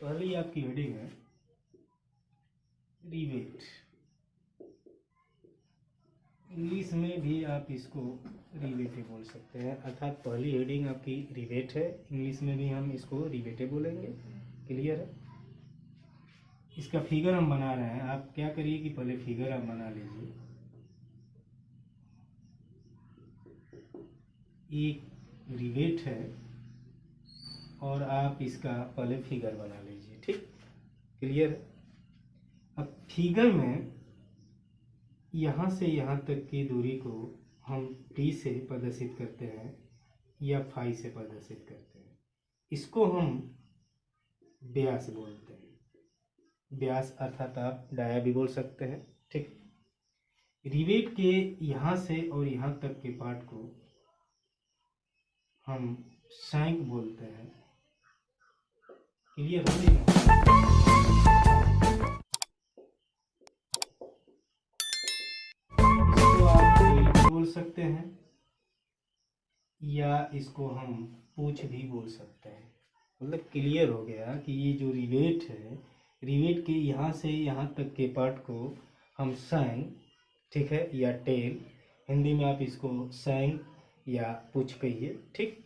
पहली आपकी हेडिंग है रिवेट। इंग्लिश में भी आप इसको रिवेटे बोल सकते हैं, अर्थात पहली हेडिंग आपकी रिवेट है, इंग्लिश में भी हम इसको रिवेटे बोलेंगे। क्लियर है? इसका फिगर हम बना रहे हैं। आप क्या करिए कि पहले फिगर आप बना लीजिए। एक रिवेट है और आप इसका पहले फिगर बना लीजिए। ठीक, क्लियर है? अब फिगर में यहाँ से यहाँ तक की दूरी को हम टी से प्रदर्शित करते हैं या फाई से प्रदर्शित करते हैं। इसको हम व्यास बोलते हैं। व्यास अर्थात आप डाया भी बोल सकते हैं। ठीक, रिवेट के यहाँ से और यहाँ तक के पार्ट को हम शैंक बोलते हैं। क्लियर हो गया? इसको आप टेल बोल सकते हैं या इसको हम पूंछ भी बोल सकते हैं। मतलब क्लियर हो गया कि ये जो रिवेट है, रिवेट के यहाँ से यहाँ तक के पार्ट को हम सैंग, ठीक है, या टेल, हिंदी में आप इसको सैंग या पूंछ कहिए। ठीक,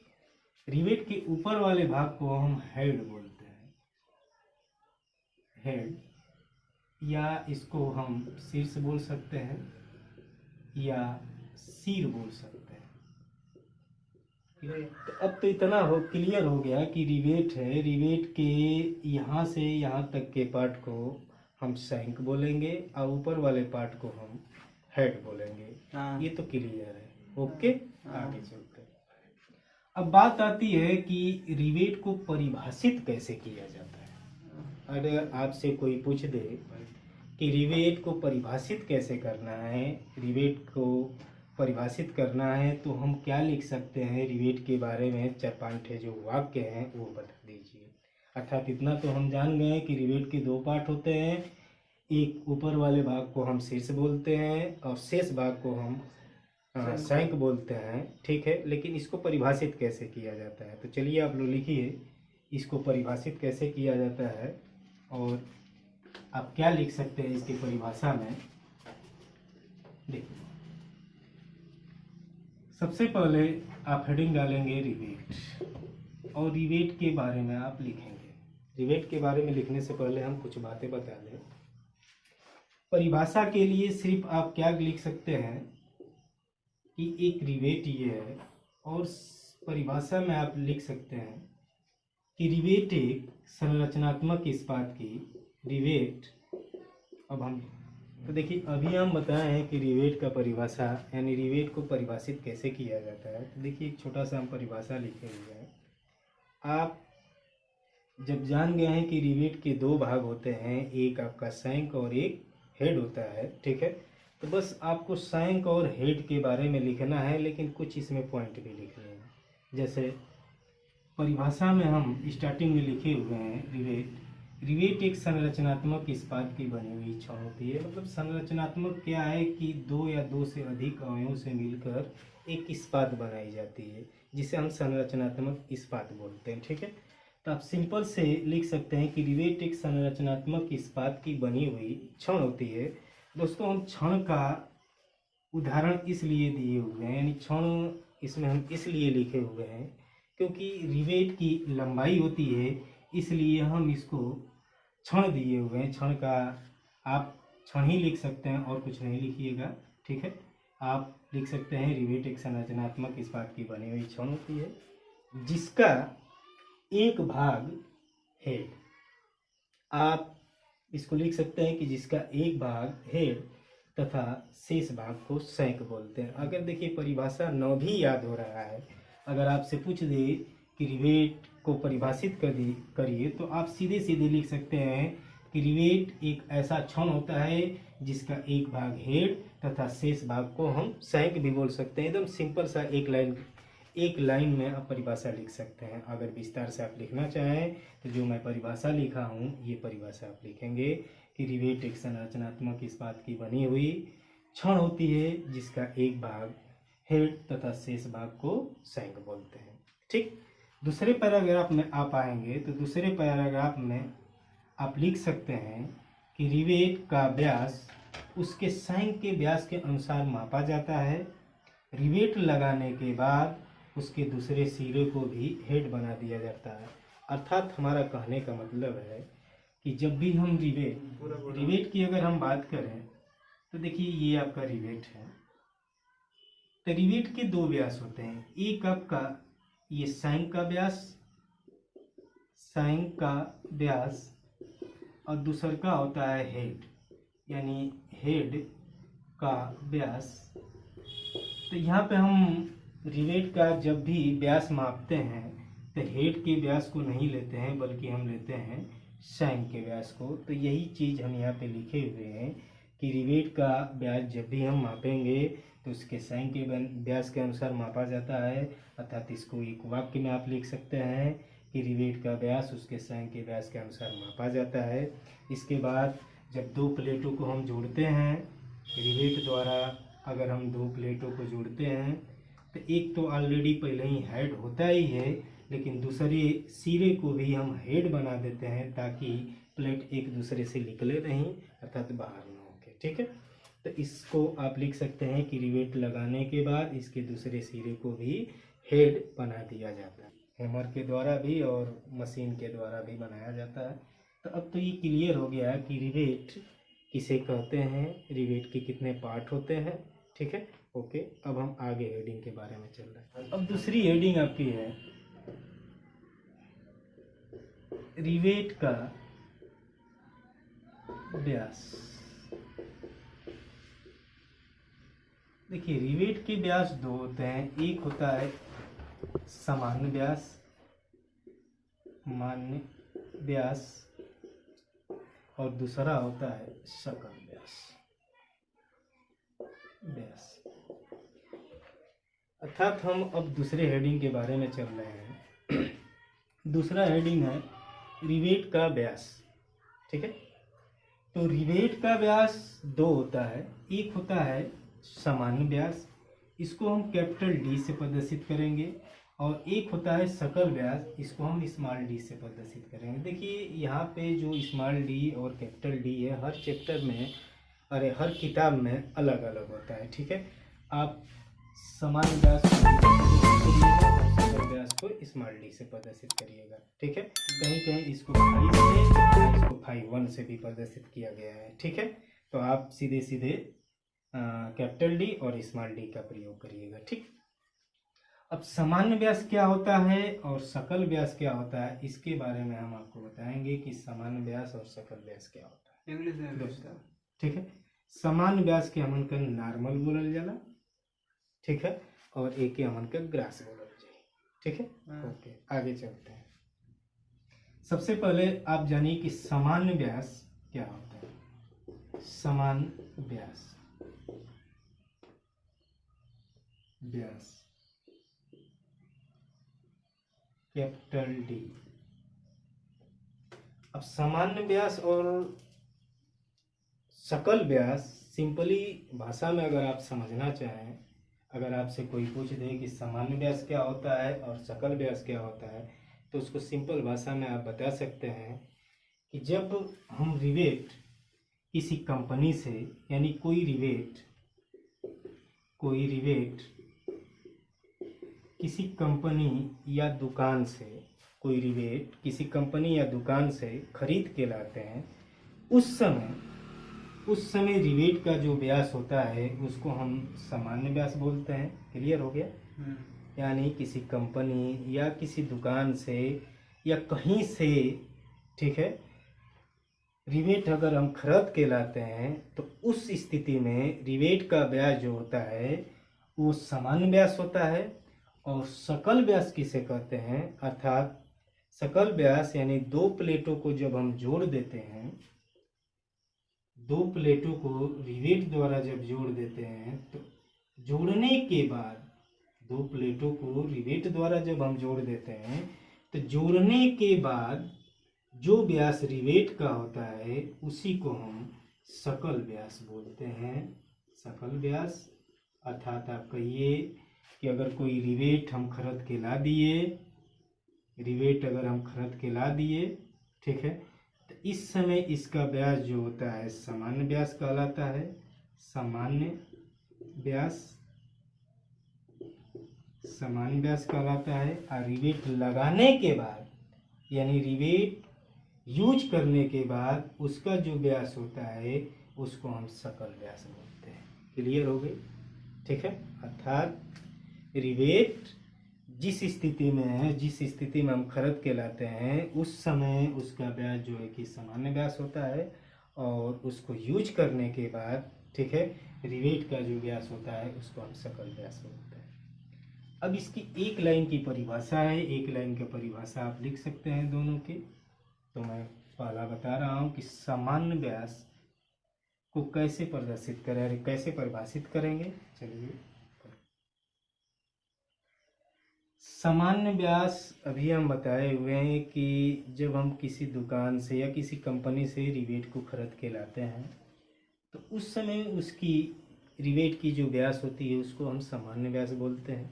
रिवेट के ऊपर वाले भाग को हम हेड बोलते हैं, हेड, या इसको हम शीर्ष बोल सकते हैं या सिर बोल सकते हैं। तो अब तो इतना हो क्लियर हो गया कि रिवेट है, रिवेट के यहाँ से यहाँ तक के पार्ट को हम शैंक बोलेंगे और ऊपर वाले पार्ट को हम हेड बोलेंगे। ये तो क्लियर है। ओके, आगे चलते हैं। अब बात आती है कि रिवेट को परिभाषित कैसे किया जाता है। अगर आपसे कोई पूछ दे कि रिवेट को परिभाषित कैसे करना है, रिवेट को परिभाषित करना है, तो हम क्या लिख सकते हैं रिवेट के बारे में, 4-5 जो वाक्य हैं वो बता दीजिए। अर्थात इतना तो हम जान गए कि रिवेट के 2 पार्ट होते हैं, एक ऊपर वाले भाग को हम शीर्ष बोलते हैं और शेष भाग को हम शैंक बोलते हैं। ठीक है, लेकिन इसको परिभाषित कैसे किया जाता है, तो चलिए आप लोग लिखिए इसको परिभाषित कैसे किया जाता है और आप क्या लिख सकते हैं इसकी परिभाषा में। देखिए, सबसे पहले आप हेडिंग डालेंगे रिवेट और रिवेट के बारे में आप लिखेंगे। रिवेट के बारे में लिखने से पहले हम कुछ बातें बता दें। परिभाषा के लिए सिर्फ आप क्या लिख सकते हैं कि एक रिवेट ये है, और परिभाषा में आप लिख सकते हैं कि रिवेट एक संरचनात्मक इस्पात की रिवेट। अब हम तो देखिए, अभी हम बताए हैं कि रिवेट का परिभाषा यानी रिवेट को परिभाषित कैसे किया जाता है। तो देखिए, एक छोटा सा हम परिभाषा लिखे हुए हैं। आप जब जान गए हैं कि रिवेट के 2 भाग होते हैं, एक आपका शैंक और एक हेड होता है, ठीक है, तो बस आपको शैंक और हेड के बारे में लिखना है, लेकिन कुछ इसमें पॉइंट भी लिखने हैं। जैसे परिभाषा में हम स्टार्टिंग में लिखे हुए हैं रिवेट एक संरचनात्मक इस्पात की बनी हुई छड़ होती है। मतलब संरचनात्मक क्या है कि 2 या 2 से अधिक अवयवों से मिलकर एक इस्पात बनाई जाती है, जिसे हम संरचनात्मक इस्पात बोलते हैं। ठीक है, तो आप सिंपल से लिख सकते हैं कि रिवेट एक संरचनात्मक इस्पात की बनी हुई छड़ होती है। दोस्तों, हम छड़ का उदाहरण इसलिए दिए हुए हैं, यानी छड़ इसमें हम इसलिए लिखे हुए हैं क्योंकि रिवेट की लंबाई होती है, इसलिए हम इसको क्षण दिए हुए हैं। क्षण का आप क्षण ही लिख सकते हैं और कुछ नहीं लिखिएगा। ठीक है, आप लिख सकते हैं रिवेट एक संरचनात्मक इस्पात की बनी हुई छड़ होती है जिसका एक भाग हेड। आप इसको लिख सकते हैं कि जिसका एक भाग हेड तथा शेष भाग को शैंक बोलते हैं। अगर देखिए परिभाषा 9 भी याद हो रहा है, अगर आपसे पूछ दे कि रिवेट को परिभाषित करिए, तो आप सीधे सीधे लिख सकते हैं कि रिवेट एक ऐसा क्षण होता है जिसका एक भाग हेड तथा शेष भाग को हम शैंक भी बोल सकते हैं। एकदम सिंपल सा एक लाइन में आप परिभाषा लिख सकते हैं। अगर विस्तार से आप लिखना चाहें तो जो मैं परिभाषा लिखा हूँ ये परिभाषा आप लिखेंगे कि रिवेट एक संरचनात्मक इस्पात की बनी हुई छड़ होती है जिसका एक भाग हेड तथा शेष भाग को शैंक बोलते हैं। ठीक, दूसरे पैराग्राफ में आप आएंगे तो दूसरे पैराग्राफ में आप लिख सकते हैं कि रिवेट का व्यास उसके सैंक के व्यास के अनुसार मापा जाता है। रिवेट लगाने के बाद उसके दूसरे सिरे को भी हेड बना दिया जाता है। अर्थात हमारा कहने का मतलब है कि जब भी हम रिवेट की अगर हम बात करें तो देखिए ये आपका रिवेट है। तो रिवेट के दो व्यास होते हैं, एक आपका ये सैंक का व्यास और दूसर का होता है हेड, यानी हेड का व्यास। तो यहाँ पे हम रिवेट का जब भी व्यास मापते हैं तो हेड के व्यास को नहीं लेते हैं, बल्कि हम लेते हैं सैंक के व्यास को। तो यही चीज़ हम यहाँ पे लिखे हुए हैं कि रिवेट का व्यास जब भी हम मापेंगे तो उसके सैंक के व्यास के अनुसार मापा जाता है। अर्थात इसको एक वाक्य में आप लिख सकते हैं कि रिवेट का व्यास उसके सैंक के व्यास के अनुसार मापा जाता है। इसके बाद जब दो प्लेटों को हम जोड़ते हैं रिवेट द्वारा, अगर हम दो प्लेटों को जोड़ते हैं तो एक तो ऑलरेडी पहले ही हेड होता ही है, लेकिन दूसरे सिरे को भी हम हेड बना देते हैं ताकि प्लेट एक दूसरे से निकले नहीं, अर्थात बाहर ना होके। ठीक है, तो इसको आप लिख सकते हैं कि रिवेट लगाने के बाद इसके दूसरे सिरे को भी हेड बना दिया जाता है। हैमर के द्वारा भी और मशीन के द्वारा भी बनाया जाता है। तो अब तो ये क्लियर हो गया कि रिवेट किसे कहते हैं, रिवेट के कितने पार्ट होते हैं। ठीक है, ओके। अब हम आगे हेडिंग के बारे में चल रहे हैं। अब दूसरी हेडिंग आपकी है रिवेट का व्यास। देखिए रिवेट के व्यास दो होते हैं, एक होता है सामान्य व्यास और दूसरा होता है सकल व्यास। अर्थात हम अब दूसरे हेडिंग के बारे में चल रहे हैं। दूसरा हेडिंग है रिवेट का व्यास। ठीक है, तो रिवेट का व्यास दो होता है, एक होता है सामान्य व्यास, इसको हम कैपिटल डी से प्रदर्शित करेंगे, और एक होता है सकल व्यास, इसको हम स्मॉल डी से प्रदर्शित करेंगे। देखिए यहाँ पे जो स्मॉल डी और कैपिटल डी है हर चैप्टर में, हर किताब में अलग अलग होता है। ठीक है, आप सामान्य व्यास सकल व्यास को स्मॉल डी से प्रदर्शित करिएगा। ठीक है, कहीं कहीं इसको 5 से, इसको 5 से भी प्रदर्शित किया गया है। ठीक है, तो आप सीधे सीधे कैपिटल डी और स्मॉल डी का प्रयोग करिएगा। ठीक, अब सामान्य व्यास क्या होता है और सकल व्यास क्या होता है, इसके बारे में हम आपको बताएंगे कि सामान्य व्यास और सकल व्यास क्या होता है इंग्लिश में दोस्तों। ठीक है, सामान्य व्यास के हमन का नॉर्मल बोलल जाला। ठीक है, और एक के हमन का ग्रास बोलल जाए। ठीक है, ओके, आगे चलते हैं। सबसे पहले आप जानिए कि सामान्य व्यास क्या होता है। सामान्य व्यास कैपिटल डी। अब सामान्य व्यास और सकल व्यास सिंपली भाषा में अगर आप समझना चाहें, अगर आपसे कोई पूछ दे कि सामान्य व्यास क्या होता है और सकल व्यास क्या होता है, तो उसको सिंपल भाषा में आप बता सकते हैं कि जब हम रिवेट किसी कंपनी से, यानी कोई रिवेट किसी कंपनी या दुकान से, कोई रिवेट किसी कंपनी या दुकान से खरीद के लाते हैं, उस समय रिवेट का जो व्यास होता है उसको हम सामान्य व्यास बोलते हैं। क्लियर हो गया? यानी किसी कंपनी या किसी दुकान से या कहीं से, ठीक है, रिवेट अगर हम खरीद के लाते हैं तो उस स्थिति में रिवेट का व्यास जो होता है वो सामान्य व्यास होता है। और सकल व्यास किसे कहते हैं, अर्थात सकल व्यास यानी दो प्लेटों को जब हम जोड़ देते हैं, दो प्लेटों को रिवेट द्वारा जब जोड़ देते हैं तो जोड़ने के बाद, दो प्लेटों को रिवेट द्वारा जब हम जोड़ देते हैं तो जोड़ने के बाद जो व्यास रिवेट का होता है उसी को हम सकल व्यास बोलते हैं। सकल व्यास अर्थात आप कहिए कि अगर कोई रिवेट हम खरीद के ला दिए, ठीक है, तो इस समय इसका व्यास जो होता है सामान्य व्यास कहलाता है। सामान्य व्यास, सामान्य व्यास कहलाता है। और रिवेट लगाने के बाद यानी रिवेट यूज करने के बाद उसका जो व्यास होता है उसको हम सकल व्यास बोलते हैं। क्लियर हो गई? ठीक है। अर्थात रिवेट जिस स्थिति में है, जिस स्थिति में हम खरद के लाते हैं, उस समय उसका व्यास जो है कि सामान्य व्यास होता है, और उसको यूज करने के बाद, ठीक है, रिवेट का जो व्यास होता है उसको हम सकल व्यास बोलते हैं। अब इसकी एक लाइन की परिभाषा है, एक लाइन की परिभाषा आप लिख सकते हैं दोनों की। तो मैं पहला बता रहा हूँ कि सामान्य व्यास को कैसे प्रदर्शित करें, कैसे परिभाषित करेंगे। चलिए, सामान्य व्यास अभी हम बताए हुए हैं कि जब हम किसी दुकान से या किसी कंपनी से रिवेट को खरीद के लाते हैं तो उस समय उसकी रिवेट की जो व्यास होती है उसको हम सामान्य व्यास बोलते हैं।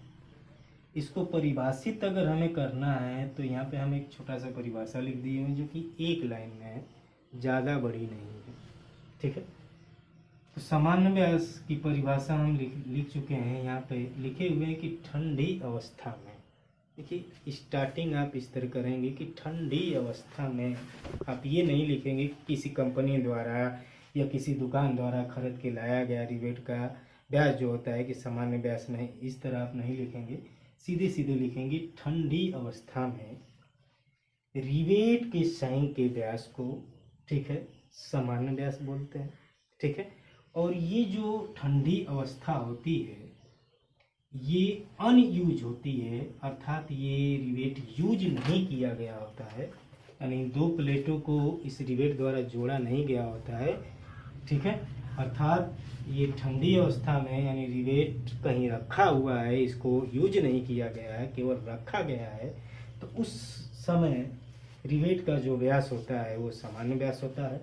इसको परिभाषित अगर हमें करना है तो यहाँ पे हम एक छोटा सा परिभाषा लिख दिए हैं जो कि एक लाइन में है, ज़्यादा बड़ी नहीं है। ठीक है। तो सामान्य व्यास की परिभाषा हम लिख चुके हैं। यहाँ पे लिखे हुए हैं कि ठंडी अवस्था में, देखिए स्टार्टिंग आप इस तरह करेंगे कि ठंडी अवस्था में। आप ये नहीं लिखेंगे किसी कंपनी द्वारा या किसी दुकान द्वारा खरीद के लाया गया रिवेट का व्यास जो होता है कि सामान्य व्यास नहीं, इस तरह आप नहीं लिखेंगे। सीधे सीधे लिखेंगे ठंडी अवस्था में रिवेट के संग के व्यास को, ठीक है, सामान्य व्यास बोलते हैं। ठीक है। और ये जो ठंडी अवस्था होती है ये अनयूज होती है, अर्थात ये रिवेट यूज नहीं किया गया होता है, यानी दो प्लेटों को इस रिवेट द्वारा जोड़ा नहीं गया होता है। ठीक है। अर्थात ये ठंडी अवस्था में यानी रिवेट कहीं रखा हुआ है, इसको यूज नहीं किया गया है, केवल रखा गया है, तो उस समय रिवेट का जो व्यास होता है वो सामान्य व्यास होता है।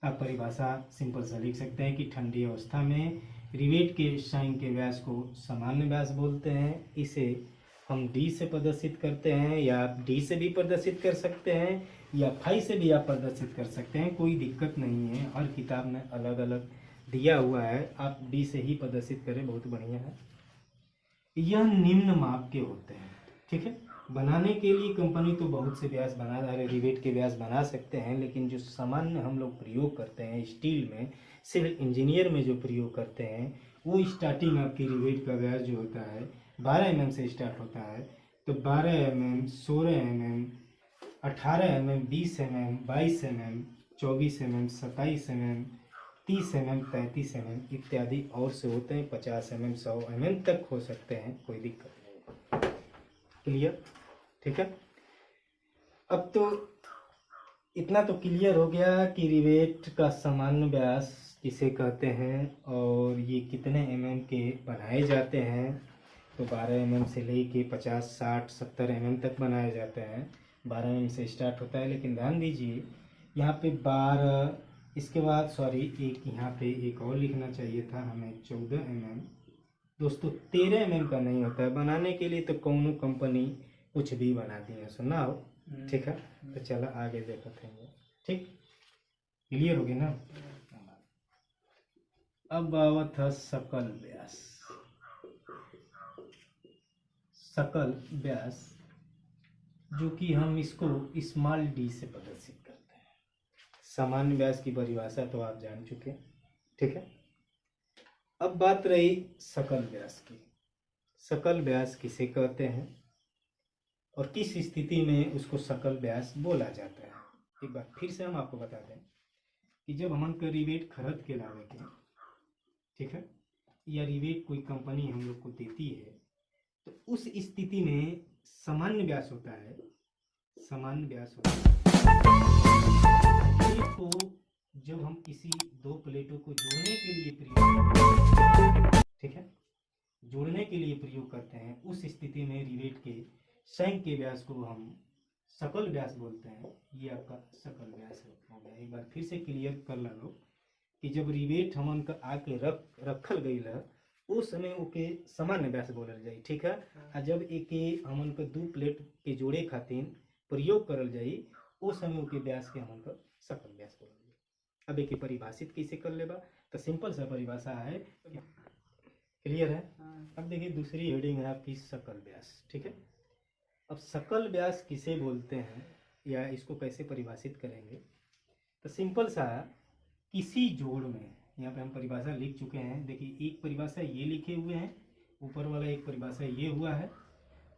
आप परिभाषा सिंपल सा लिख सकते हैं कि ठंडी अवस्था में रिवेट के साइन के व्यास को सामान्य व्यास बोलते हैं। इसे हम डी से प्रदर्शित करते हैं, या आप डी से भी प्रदर्शित कर सकते हैं, या फाई से भी आप प्रदर्शित कर सकते हैं, कोई दिक्कत नहीं है। हर किताब में अलग अलग दिया हुआ है, आप डी से ही प्रदर्शित करें, बहुत बढ़िया है। यह निम्न माप के होते हैं। ठीक है। बनाने के लिए कंपनी तो बहुत से व्यास बना रहे, रिवेट के व्यास बना सकते हैं, लेकिन जो सामान्य हम लोग प्रयोग करते हैं स्टील में, सिविल इंजीनियर में जो प्रयोग करते हैं, वो स्टार्टिंग आपकी रिवेट का व्यास जो होता है 12 mm से स्टार्ट होता है। तो 12 mm, 16 mm, 18 mm, 20 mm, 22 mm, 24 mm, 27 mm, 30 mm, 33 mm इत्यादि और से होते हैं। 50 mm, 100 mm तक हो सकते हैं, कोई दिक्कत नहीं है। क्लियर? ठीक है। अब तो इतना तो क्लियर हो गया कि रिवेट का सामान्य व्यास किसे कहते हैं और ये कितने mm के बनाए जाते हैं। तो 12 mm से लेके 50, 60, 70 mm तक बनाए जाते हैं। 12 mm से स्टार्ट होता है, लेकिन ध्यान दीजिए यहाँ पे 12, इसके बाद सॉरी एक यहाँ पे एक और लिखना चाहिए था हमें, 14 mm। दोस्तों 13 mm का नहीं होता है बनाने के लिए, तो कौनो कंपनी कुछ भी बना दी है, सुना हो। ठीक है। तो चलो आगे देखते हैं। ठीक, क्लियर हो गया ना। अब आवत है सकल व्यास। सकल व्यास जो कि हम इसको स्मॉल डी से प्रदर्शित करते हैं। सामान्य व्यास की परिभाषा तो आप जान चुके। ठीक है। अब बात रही सकल व्यास की। सकल व्यास किसे कहते हैं और किस स्थिति में उसको सकल व्यास बोला जाता है। एक बार फिर से हम आपको बता दें कि जब हम रिवेट खरीद के लावेंगे, ठीक है, या रिवेट कोई कंपनी हम लोग को देती है, तो उस स्थिति में सामान्य व्यास होता है, सामान्य व्यास होता है। रिवेट को जब हम किसी दो प्लेटों को जोड़ने के लिए प्रयोग, ठीक है, जोड़ने के लिए प्रयोग करते हैं, उस स्थिति में रिवेट के संग के व्यास को हम सकल व्यास बोलते हैं। ये आपका सकल व्यास हो गया। एक बार फिर से क्लियर कर लो कि जब रिवेट हमन का आके रखल गई है उस समय ओके सामान्य व्यास बोलल जाई। ठीक है। आ जब एक हमन के दो प्लेट के जोड़े खातिर प्रयोग करल जाई वो समय के व्यास के हम उनका सकल व्यास बोलेंगे। अब एक परिभाषित कैसे कर लेबा, तो सिंपल सा परिभाषा है, क्लियर है। अब देखिए दूसरी हेडिंग है आपकी सकल व्यास, ठीक है। अब सकल व्यास किसे बोलते हैं या इसको कैसे परिभाषित करेंगे, तो सिंपल सा किसी जोड़ में, यहाँ पे हम परिभाषा लिख चुके हैं। देखिए एक परिभाषा ये लिखे हुए हैं, ऊपर वाला एक परिभाषा ये हुआ है,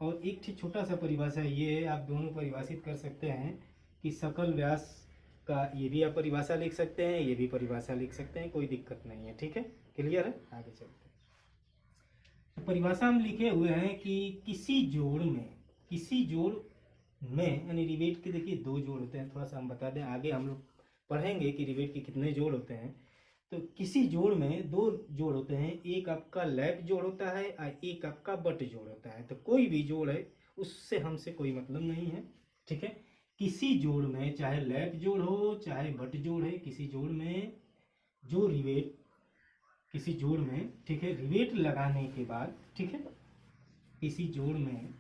और एक ठीक छोटा सा परिभाषा ये है। आप दोनों परिभाषित कर सकते हैं कि सकल व्यास का ये भी आप परिभाषा लिख सकते हैं, ये भी परिभाषा लिख सकते हैं, कोई दिक्कत नहीं है, ठीक है, क्लियर है। आगे चलते हैं। तो परिभाषा हम लिखे हुए हैं कि किसी जोड़ में यानी रिवेट के देखिए दो जोड़ होते हैं, थोड़ा सा हम बता दें, आगे हम लोग पढ़ेंगे कि रिवेट के कितने जोड़ होते हैं। तो किसी जोड़ में दो जोड़ होते हैं, एक आपका लैप जोड़ होता है और एक आपका बट जोड़ होता है। तो कोई भी जोड़ है उससे हमसे कोई मतलब नहीं है, ठीक है। किसी जोड़ में चाहे लैप जोड़ हो चाहे बट जोड़ है, किसी जोड़ में जो रिवेट, किसी जोड़ में, ठीक है, रिवेट लगाने के बाद, ठीक है, किसी जोड़ में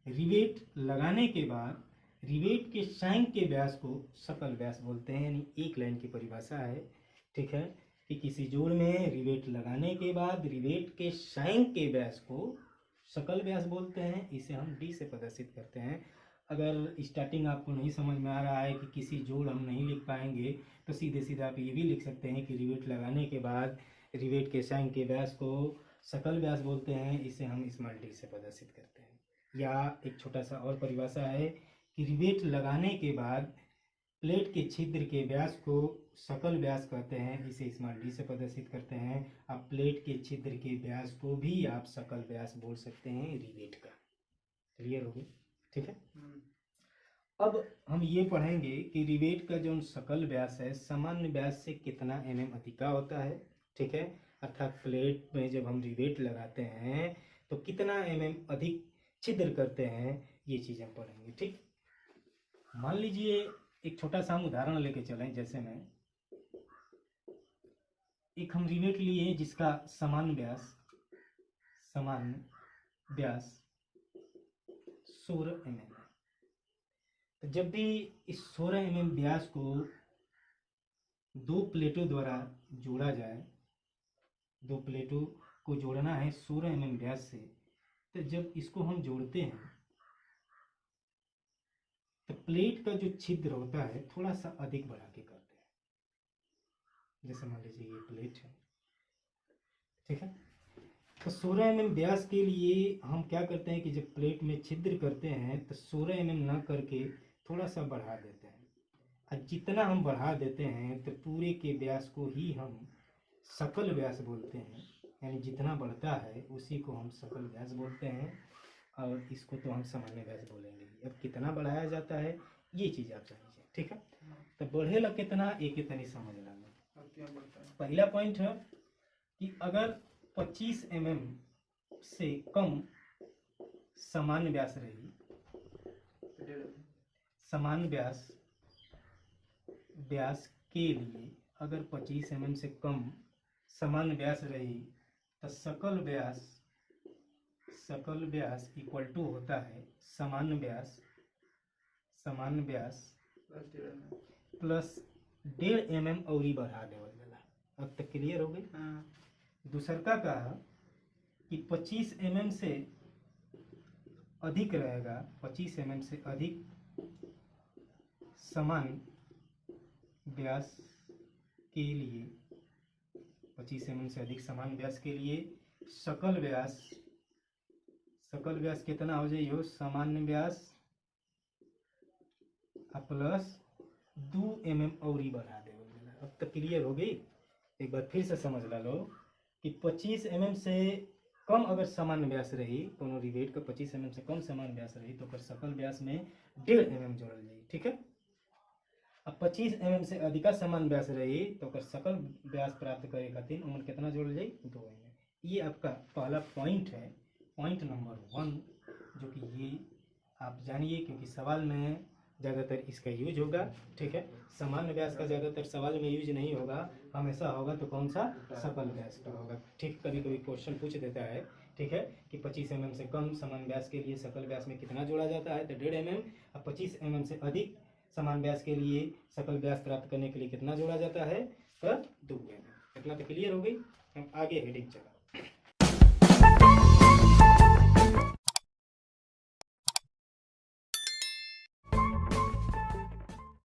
रिवेट लगाने के बाद रिवेट के साइन के व्यास को सकल व्यास बोलते हैं, यानी एक लाइन की परिभाषा है, ठीक है, कि किसी जोड़ में रिवेट लगाने के बाद रिवेट के साइन के व्यास को सकल व्यास बोलते हैं। इसे हम डी से प्रदर्शित करते हैं। अगर स्टार्टिंग आपको नहीं समझ में आ रहा है कि किसी जोड़ हम नहीं लिख पाएंगे, तो सीधे सीधे आप ये भी लिख सकते हैं कि रिवेट लगाने के बाद रिवेट के साइन के व्यास को सकल व्यास बोलते हैं। इसे हम स्मॉल डी से प्रदर्शित करते हैं। या एक छोटा सा और परिभाषा है कि रिवेट लगाने के बाद प्लेट के छिद्र के व्यास को सकल व्यास कहते हैं, इसे स्मॉल डी से प्रदर्शित करते हैं। अब प्लेट के छिद्र के व्यास को भी आप सकल व्यास बोल सकते हैं रिवेट का। क्लियर हो गया, ठीक है। अब हम ये पढ़ेंगे कि रिवेट का जो सकल व्यास है सामान्य व्यास से कितना mm अधिका होता है, ठीक है, अर्थात प्लेट में जब हम रिवेट लगाते हैं तो कितना mm अधिक छिद्र करते हैं, ये चीज हम पढ़ेंगे, ठीक। मान लीजिए एक छोटा सा हम उदाहरण लेके चलें, जैसे में एक हम रिवेट लिए जिसका सामान्य व्यास 16 mm है। तो जब भी इस 16 mm व्यास को दो प्लेटों द्वारा जोड़ा जाए, दो प्लेटों को जोड़ना है 16 mm व्यास से, तो जब इसको हम जोड़ते हैं तो प्लेट का जो छिद्र होता है थोड़ा सा अधिक बढ़ा के करते हैं। जैसे मान लीजिए ये प्लेट है, ठीक है, तो 16 mm व्यास के लिए हम क्या करते हैं कि जब प्लेट में छिद्र करते हैं तो 16 mm ना करके थोड़ा सा बढ़ा देते हैं। और जितना हम बढ़ा देते हैं तो पूरे के व्यास को ही हम सकल व्यास बोलते हैं, यानी जितना बढ़ता है उसी को हम सकल व्यास बोलते हैं, और इसको तो हम सामान्य व्यास बोलेंगे। अब कितना बढ़ाया जाता है ये चीज़ आप समझिए, ठीक है। तो बढ़ेला कितना एक ही तनी समझ लेंगे। पहला पॉइंट है कि अगर 25 mm से कम समान व्यास रही, समान व्यास के लिए अगर 25 mm से कम समान व्यास रही तो सकल व्यास इक्वल टू होता है समान व्यास प्लस 1.5 mm और ही बढ़ा देवल जाला। अब तक क्लियर हो गई। दूसर का कहा कि 25 mm से अधिक रहेगा, 25 mm से अधिक समान व्यास के लिए, 25 mm से अधिक समान व्यास के लिए सकल व्यास कितना हो जाइए, सामान्य व्यास प्लस 2 mm और ही बढ़ा दे। अब तक क्लियर हो गई। एक बार फिर से समझ ला लो कि 25 mm से कम अगर समान व्यास रही, कोनो रिवेट का 25 mm से कम समान व्यास रही तो सकल व्यास में 1.5 mm जोड़ल जाए, ठीक है। अब 25 mm से अधिका समान व्यास रही तो सकल व्यास प्राप्त करे खातिर उमन कितना जोड़ल जाए, 2 mm। ये आपका पहला पॉइंट है, पॉइंट नंबर 1, जो कि ये आप जानिए क्योंकि सवाल में ज़्यादातर इसका यूज होगा, ठीक है। सामान्य व्यास का ज़्यादातर सवाल में यूज नहीं होगा, हमेशा होगा तो कौन सा, सकल व्यास का होगा, ठीक। कभी कभी क्वेश्चन पूछ देता है, ठीक है, कि 25 mm से कम समान व्यास के लिए सकल व्यास में कितना जोड़ा जाता है तो 1.5 mm, और 25 mm से अधिक समान व्यास के लिए सकल व्यास प्राप्त करने के लिए कितना जोड़ा जाता है, कर 2 mm। इतना तो क्लियर हो गई। हम आगे हेडिंग चला।